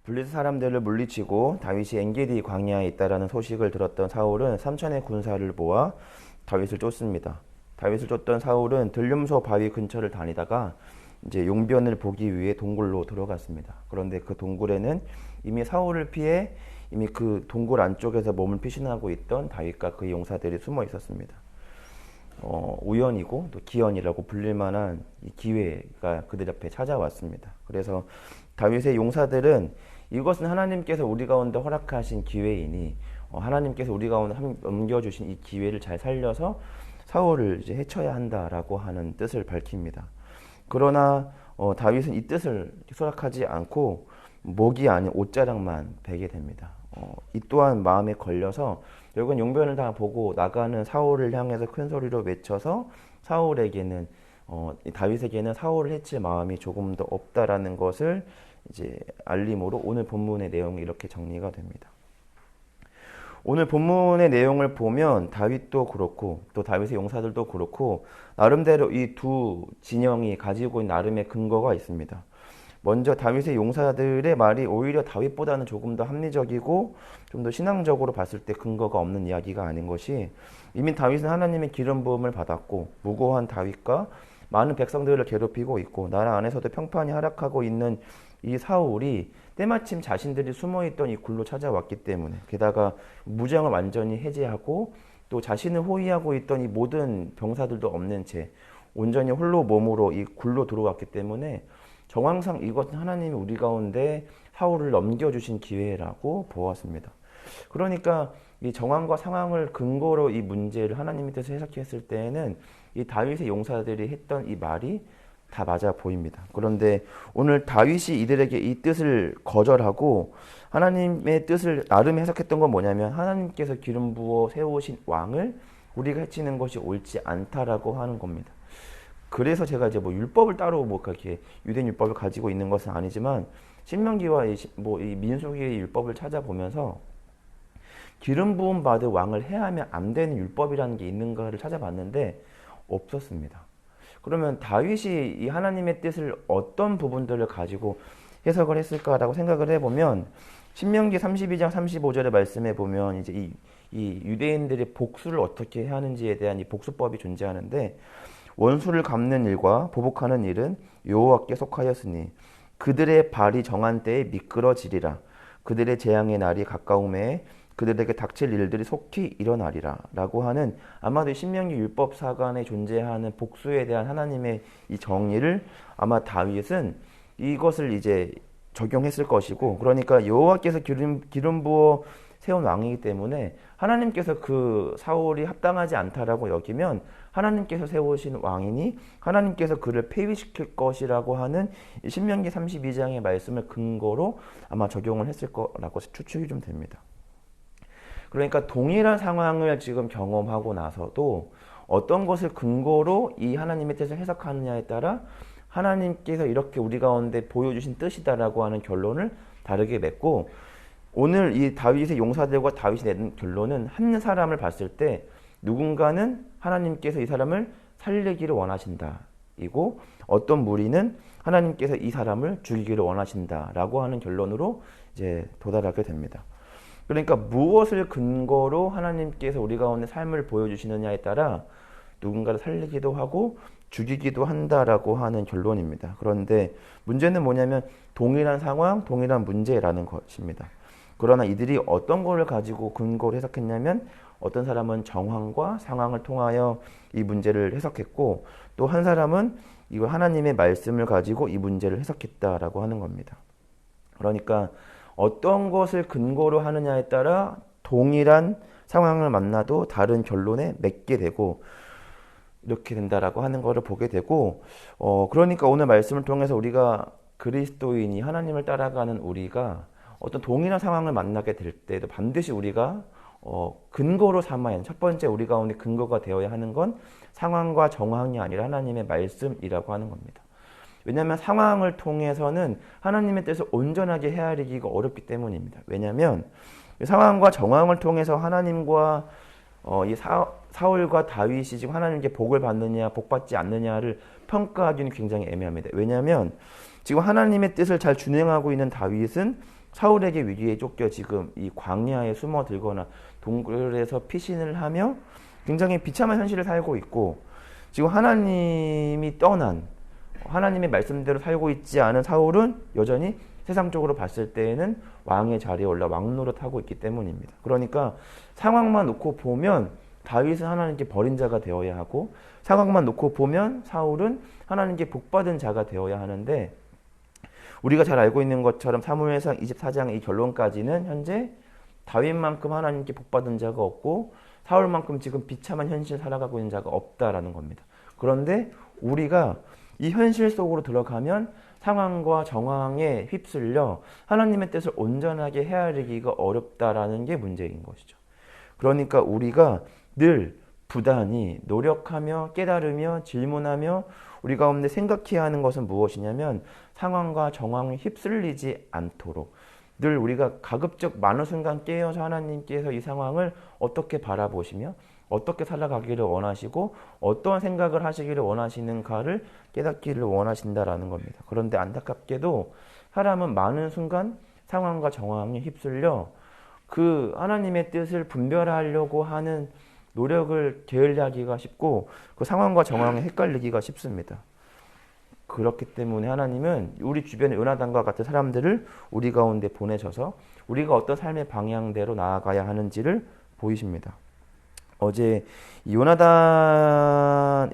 블리스 사람들을 물리치고 다윗이 엔게디 광야에 있다라는 소식을 들었던 사울은 3천의 군사를 모아 다윗을 쫓습니다. 다윗을 쫓던 사울은 들림소 바위 근처를 다니다가 이제 용변을 보기 위해 동굴로 들어갔습니다. 그런데 그 동굴에는 이미 사울을 피해 이미 그 동굴 안쪽에서 몸을 피신하고 있던 다윗과 그의 용사들이 숨어 있었습니다. 우연이고 또 기연이라고 불릴 만한 이 기회가 그들 앞에 찾아왔습니다. 그래서 다윗의 용사들은 이것은 하나님께서 우리 가운데 허락하신 기회이니 하나님께서 우리 가운데 넘겨주신 이 기회를 잘 살려서 사울을 이제 해쳐야 한다라고 하는 뜻을 밝힙니다. 그러나 다윗은 이 뜻을 수락하지 않고 목이 아닌 옷자락만 베게 됩니다. 이 또한 마음에 걸려서 결국은 용변을 다 보고 나가는 사울을 향해서 큰 소리로 외쳐서 사울에게는 다윗에게는 사울을 해칠 마음이 조금 더 없다라는 것을 이제 알림으로 오늘 본문의 내용이 이렇게 정리가 됩니다. 오늘 본문의 내용을 보면 다윗도 그렇고 또 다윗의 용사들도 그렇고 나름대로 이 두 진영이 가지고 있는 나름의 근거가 있습니다. 먼저 다윗의 용사들의 말이 오히려 다윗보다는 조금 더 합리적이고 좀 더 신앙적으로 봤을 때 근거가 없는 이야기가 아닌 것이 이미 다윗은 하나님의 기름 부음을 받았고 무고한 다윗과 많은 백성들을 괴롭히고 있고 나라 안에서도 평판이 하락하고 있는 이 사울이 때마침 자신들이 숨어있던 이 굴로 찾아왔기 때문에 게다가 무장을 완전히 해제하고 또 자신을 호위하고 있던 이 모든 병사들도 없는 채 온전히 홀로 몸으로 이 굴로 들어왔기 때문에 정황상 이것은 하나님이 우리 가운데 사울을 넘겨주신 기회라고 보았습니다. 그러니까 이 정황과 상황을 근거로 이 문제를 하나님의 뜻을 해석했을 때에는 이 다윗의 용사들이 했던 이 말이 다 맞아 보입니다. 그런데 오늘 다윗이 이들에게 이 뜻을 거절하고 하나님의 뜻을 나름 해석했던 건 뭐냐면 하나님께서 기름 부어 세우신 왕을 우리가 해치는 것이 옳지 않다라고 하는 겁니다. 그래서 제가 이제 뭐 율법을 따로 뭐 그렇게 유대인 율법을 가지고 있는 것은 아니지만 신명기와 이 민수기의 율법을 찾아보면서 기름 부음 받은 왕을 해하면 안 되는 율법이라는 게 있는가를 찾아봤는데 없었습니다. 그러면 다윗이 이 하나님의 뜻을 어떤 부분들을 가지고 해석을 했을까라고 생각을 해보면 신명기 32장 35절의 말씀에 보면 이제 이 유대인들의 복수를 어떻게 해야 하는지에 대한 이 복수법이 존재하는데 원수를 갚는 일과 보복하는 일은 여호와께 속하였으니 그들의 발이 정한 때에 미끄러지리라. 그들의 재앙의 날이 가까움에 그들에게 닥칠 일들이 속히 일어나리라 라고 하는 아마도 신명기 율법사관에 존재하는 복수에 대한 하나님의 이 정의를 아마 다윗은 이것을 이제 적용했을 것이고 그러니까 여호와께서 기름 부어 세운 왕이기 때문에 하나님께서 그 사울이 합당하지 않다라고 여기면 하나님께서 세우신 왕이니 하나님께서 그를 폐위시킬 것이라고 하는 신명기 32장의 말씀을 근거로 아마 적용을 했을 거라고 추측이 좀 됩니다. 그러니까 동일한 상황을 지금 경험하고 나서도 어떤 것을 근거로 이 하나님의 뜻을 해석하느냐에 따라 하나님께서 이렇게 우리 가운데 보여주신 뜻이다라고 하는 결론을 다르게 맺고 오늘 이 다윗의 용사들과 다윗이 내는 결론은 한 사람을 봤을 때 누군가는 하나님께서 이 사람을 살리기를 원하신다 이고 어떤 무리는 하나님께서 이 사람을 죽이기를 원하신다라고 하는 결론으로 이제 도달하게 됩니다. 그러니까 무엇을 근거로 하나님께서 우리 가운데 삶을 보여주시느냐에 따라 누군가를 살리기도 하고 죽이기도 한다라고 하는 결론입니다. 그런데 문제는 뭐냐면 동일한 상황, 동일한 문제라는 것입니다. 그러나 이들이 어떤 것을 가지고 근거로 해석했냐면 어떤 사람은 정황과 상황을 통하여 이 문제를 해석했고 또 한 사람은 이거 하나님의 말씀을 가지고 이 문제를 해석했다라고 하는 겁니다. 그러니까 어떤 것을 근거로 하느냐에 따라 동일한 상황을 만나도 다른 결론에 맺게 되고 이렇게 된다라고 하는 것을 보게 되고 그러니까 오늘 말씀을 통해서 우리가 그리스도인이 하나님을 따라가는 우리가 어떤 동일한 상황을 만나게 될 때도 반드시 우리가 근거로 삼아야 하는 첫 번째 우리 가운데 근거가 되어야 하는 건 상황과 정황이 아니라 하나님의 말씀이라고 하는 겁니다. 왜냐하면 상황을 통해서는 하나님의 뜻을 온전하게 헤아리기가 어렵기 때문입니다. 왜냐하면 상황과 정황을 통해서 하나님과 이 사울과 다윗이 지금 하나님께 복을 받느냐 복받지 않느냐를 평가하기는 굉장히 애매합니다. 왜냐하면 지금 하나님의 뜻을 잘 준행하고 있는 다윗은 사울에게 위기에 쫓겨 지금 이 광야에 숨어들거나 동굴에서 피신을 하며 굉장히 비참한 현실을 살고 있고, 지금 하나님이 떠난, 하나님의 말씀대로 살고 있지 않은 사울은 여전히 세상적으로 봤을 때에는 왕의 자리에 올라 왕노릇하고 있기 때문입니다. 그러니까 상황만 놓고 보면 다윗은 하나님께 버린 자가 되어야 하고, 상황만 놓고 보면 사울은 하나님께 복받은 자가 되어야 하는데, 우리가 잘 알고 있는 것처럼 사무엘상 24장 이 결론까지는 현재 다윗만큼 하나님께 복받은 자가 없고 사울만큼 지금 비참한 현실을 살아가고 있는 자가 없다라는 겁니다. 그런데 우리가 이 현실 속으로 들어가면 상황과 정황에 휩쓸려 하나님의 뜻을 온전하게 헤아리기가 어렵다라는 게 문제인 것이죠. 그러니까 우리가 늘 부단히 노력하며 깨달으며 질문하며 우리 가운데 생각해야 하는 것은 무엇이냐면, 상황과 정황에 휩쓸리지 않도록 늘 우리가 가급적 많은 순간 깨어서 하나님께서 이 상황을 어떻게 바라보시며 어떻게 살아가기를 원하시고 어떠한 생각을 하시기를 원하시는가를 깨닫기를 원하신다라는 겁니다. 그런데 안타깝게도 사람은 많은 순간 상황과 정황에 휩쓸려 그 하나님의 뜻을 분별하려고 하는 노력을 게을리하기가 쉽고 그 상황과 정황에 헷갈리기가 쉽습니다. 그렇기 때문에 하나님은 우리 주변의 요나단과 같은 사람들을 우리 가운데 보내셔서 우리가 어떤 삶의 방향대로 나아가야 하는지를 보이십니다. 어제 요나단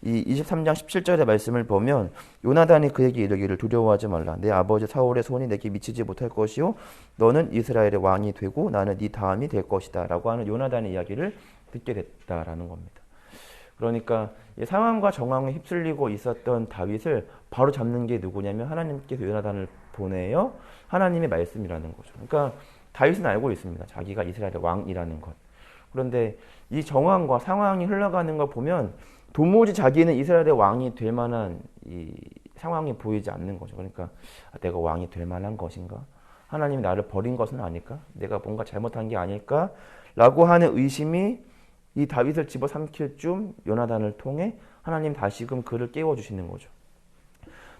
이 23장 17절의 말씀을 보면 요나단이 그에게 이르기를 두려워하지 말라. 내 아버지 사울의 손이 내게 미치지 못할 것이요 너는 이스라엘의 왕이 되고 나는 네 다음이 될 것이다 라고 하는 요나단의 이야기를 듣게 됐다라는 겁니다. 그러니까 상황과 정황에 휩쓸리고 있었던 다윗을 바로 잡는 게 누구냐면 하나님께서 요나단을 보내어 하나님의 말씀이라는 거죠. 그러니까 다윗은 알고 있습니다. 자기가 이스라엘의 왕이라는 것. 그런데 이 정황과 상황이 흘러가는 걸 보면 도무지 자기는 이스라엘의 왕이 될 만한 이 상황이 보이지 않는 거죠. 그러니까 내가 왕이 될 만한 것인가? 하나님이 나를 버린 것은 아닐까? 내가 뭔가 잘못한 게 아닐까? 라고 하는 의심이 이 다윗을 집어삼킬 쯤 요나단을 통해 하나님 다시금 그를 깨워주시는 거죠.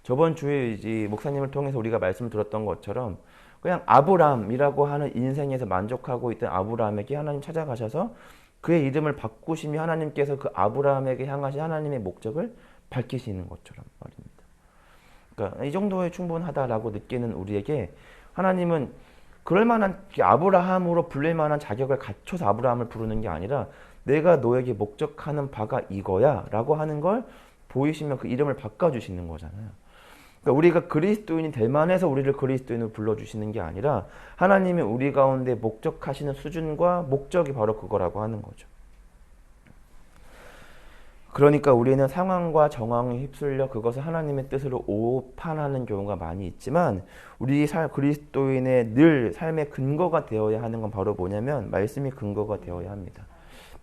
저번 주에 이제 목사님을 통해서 우리가 말씀을 들었던 것처럼 그냥 아브람이라고 하는 인생에서 만족하고 있던 아브람에게 하나님 찾아가셔서 그의 이름을 바꾸시며 하나님께서 그 아브람에게 향하신 하나님의 목적을 밝히시는 것처럼 말입니다. 그러니까 이 정도에 충분하다라고 느끼는 우리에게 하나님은 그럴 만한 아브라함으로 불릴 만한 자격을 갖춰서 아브라함을 부르는 게 아니라 내가 너에게 목적하는 바가 이거야 라고 하는 걸 보이시면 그 이름을 바꿔주시는 거잖아요. 그러니까 우리가 그리스도인이 될 만해서 우리를 그리스도인으로 불러주시는 게 아니라 하나님이 우리 가운데 목적하시는 수준과 목적이 바로 그거라고 하는 거죠. 그러니까 우리는 상황과 정황에 휩쓸려 그것을 하나님의 뜻으로 오판하는 경우가 많이 있지만 우리 그리스도인의 늘 삶의 근거가 되어야 하는 건 바로 뭐냐면 말씀이 근거가 되어야 합니다.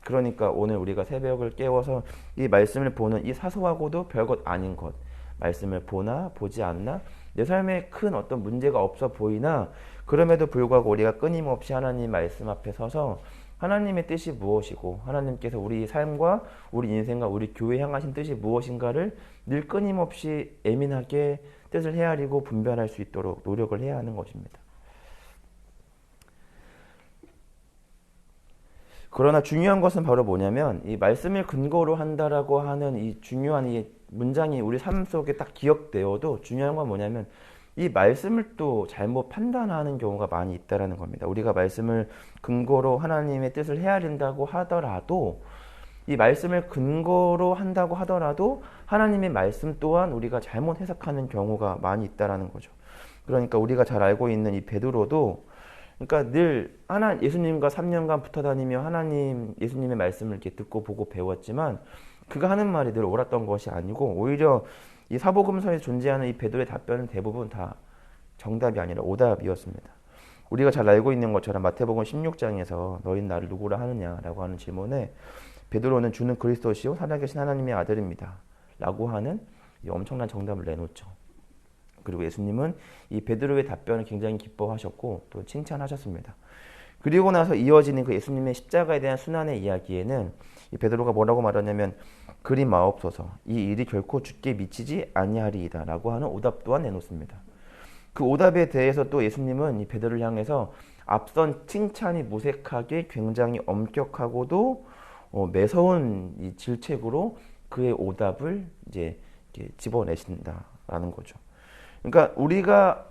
그러니까 오늘 우리가 새벽을 깨워서 이 말씀을 보는 이 사소하고도 별것 아닌 것, 말씀을 보나 보지 않나 내 삶에 큰 어떤 문제가 없어 보이나 그럼에도 불구하고 우리가 끊임없이 하나님 말씀 앞에 서서 하나님의 뜻이 무엇이고 하나님께서 우리 삶과 우리 인생과 우리 교회에 향하신 뜻이 무엇인가를 늘 끊임없이 예민하게 뜻을 헤아리고 분별할 수 있도록 노력을 해야 하는 것입니다. 그러나 중요한 것은 바로 뭐냐면 이 말씀을 근거로 한다라고 하는 이 중요한 이 문장이 우리 삶 속에 딱 기억되어도 중요한 건 뭐냐면 이 말씀을 또 잘못 판단하는 경우가 많이 있다라는 겁니다. 우리가 말씀을 근거로 하나님의 뜻을 헤아린다고 하더라도 이 말씀을 근거로 한다고 하더라도 하나님의 말씀 또한 우리가 잘못 해석하는 경우가 많이 있다라는 거죠. 그러니까 우리가 잘 알고 있는 이 베드로도 그러니까 늘 예수님과 3년간 붙어 다니며 예수님의 말씀을 이렇게 듣고 보고 배웠지만 그가 하는 말이 늘 옳았던 것이 아니고 오히려 이 사복음서에 존재하는 이 베드로의 답변은 대부분 다 정답이 아니라 오답이었습니다. 우리가 잘 알고 있는 것처럼 마태복음 16장에서 너희는 나를 누구라 하느냐라고 하는 질문에 베드로는 주는 그리스도시요 살아계신 하나님의 아들입니다 라고 하는 이 엄청난 정답을 내놓죠. 그리고 예수님은 이 베드로의 답변을 굉장히 기뻐하셨고 또 칭찬하셨습니다. 그리고 나서 이어지는 그 예수님의 십자가에 대한 순환의 이야기에는 이 베드로가 뭐라고 말하냐면 그리 마옵소서 이 일이 결코 주께 미치지 아니하리이다 라고 하는 오답 또한 내놓습니다. 그 오답에 대해서 또 예수님은 이 베드로를 향해서 앞선 칭찬이 무색하게 굉장히 엄격하고도 매서운 이 질책으로 그의 오답을 이제 이렇게 집어내신다라는 거죠. 그러니까 우리가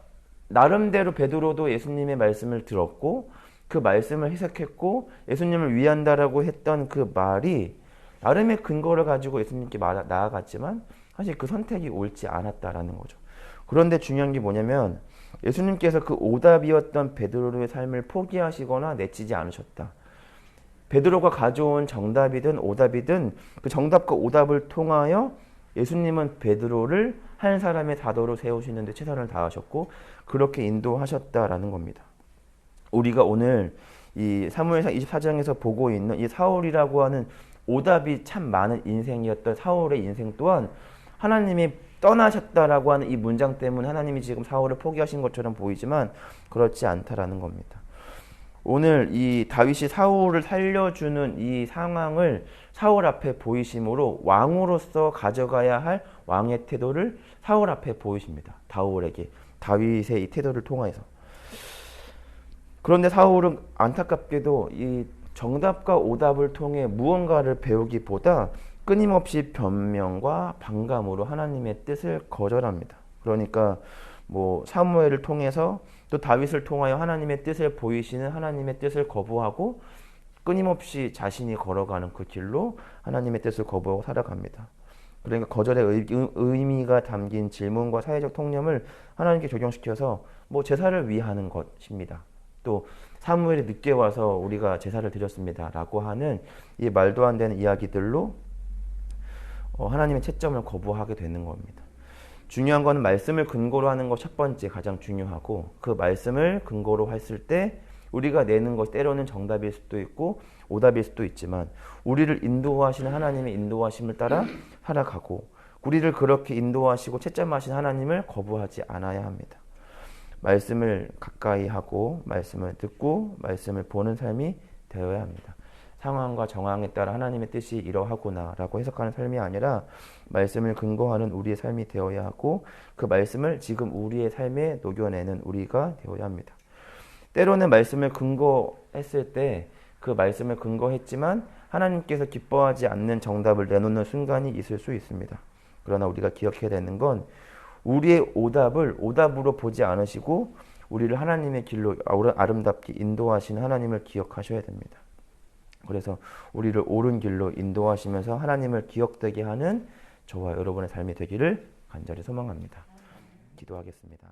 나름대로 베드로도 예수님의 말씀을 들었고 그 말씀을 해석했고 예수님을 위한다라고 했던 그 말이 나름의 근거를 가지고 예수님께 나아갔지만 사실 그 선택이 옳지 않았다라는 거죠. 그런데 중요한 게 뭐냐면 예수님께서 그 오답이었던 베드로의 삶을 포기하시거나 내치지 않으셨다. 베드로가 가져온 정답이든 오답이든 그 정답과 오답을 통하여 예수님은 베드로를 한 사람의 사도로 세우시는데 최선을 다하셨고 그렇게 인도하셨다라는 겁니다. 우리가 오늘 이 사무엘상 24장에서 보고 있는 이 사울이라고 하는 오답이 참 많은 인생이었던 사울의 인생 또한 하나님이 떠나셨다라고 하는 이 문장 때문에 하나님이 지금 사울을 포기하신 것처럼 보이지만 그렇지 않다라는 겁니다. 오늘 이 다윗이 사울을 살려주는 이 상황을 사울 앞에 보이심으로 왕으로서 가져가야 할 왕의 태도를 사울 앞에 보이십니다. 다윗에게 다윗의 이 태도를 통해서. 그런데 사울은 안타깝게도 이 정답과 오답을 통해 무언가를 배우기보다 끊임없이 변명과 반감으로 하나님의 뜻을 거절합니다. 그러니까 뭐 사무엘을 통해서 또 다윗을 통하여 하나님의 뜻을 보이시는 하나님의 뜻을 거부하고 끊임없이 자신이 걸어가는 그 길로 하나님의 뜻을 거부하고 살아갑니다. 그러니까 거절의 의미가 담긴 질문과 사회적 통념을 하나님께 적용시켜서 뭐 제사를 위하는 것입니다. 또 사무엘이 늦게 와서 우리가 제사를 드렸습니다 라고 하는 이 말도 안 되는 이야기들로 하나님의 채점을 거부하게 되는 겁니다. 중요한 거는 말씀을 근거로 하는 것 첫 번째 가장 중요하고 그 말씀을 근거로 했을 때 우리가 내는 것 때로는 정답일 수도 있고 오답일 수도 있지만 우리를 인도하시는 하나님의 인도하심을 따라 살아가고 우리를 그렇게 인도하시고 채점하신 하나님을 거부하지 않아야 합니다. 말씀을 가까이 하고 말씀을 듣고 말씀을 보는 삶이 되어야 합니다. 상황과 정황에 따라 하나님의 뜻이 이러하구나 라고 해석하는 삶이 아니라 말씀을 근거하는 우리의 삶이 되어야 하고 그 말씀을 지금 우리의 삶에 녹여내는 우리가 되어야 합니다. 때로는 말씀을 근거했을 때 그 말씀을 근거했지만 하나님께서 기뻐하지 않는 정답을 내놓는 순간이 있을 수 있습니다. 그러나 우리가 기억해야 되는 건 우리의 오답을 오답으로 보지 않으시고 우리를 하나님의 길로 아름답게 인도하시는 하나님을 기억하셔야 됩니다. 그래서 우리를 옳은 길로 인도하시면서 하나님을 기억되게 하는 저와 여러분의 삶이 되기를 간절히 소망합니다. 기도하겠습니다.